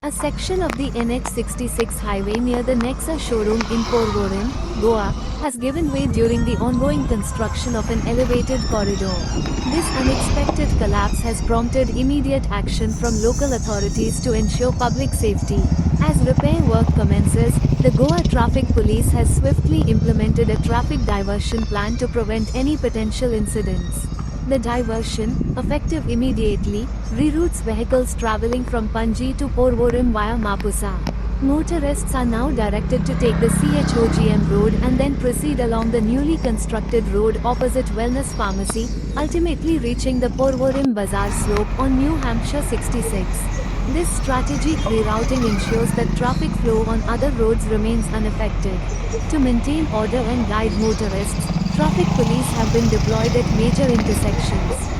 A section of the NH66 highway near the Nexa showroom in Porvorim, Goa, has given way during the ongoing construction of an elevated corridor. This unexpected collapse has prompted immediate action from local authorities to ensure public safety. As repair work commences, the Goa Traffic Police has swiftly implemented a traffic diversion plan to prevent any potential incidents. The diversion, effective immediately, reroutes vehicles traveling from Panji to Porvorim via Mapusa. Motorists are now directed to take the CHOGM road and then proceed along the newly constructed road opposite Wellness Pharmacy, ultimately reaching the Porvorim Bazaar slope on New Hampshire 66. This strategic rerouting ensures that traffic flow on other roads remains unaffected. To maintain order and guide motorists, traffic police have been deployed at major intersections.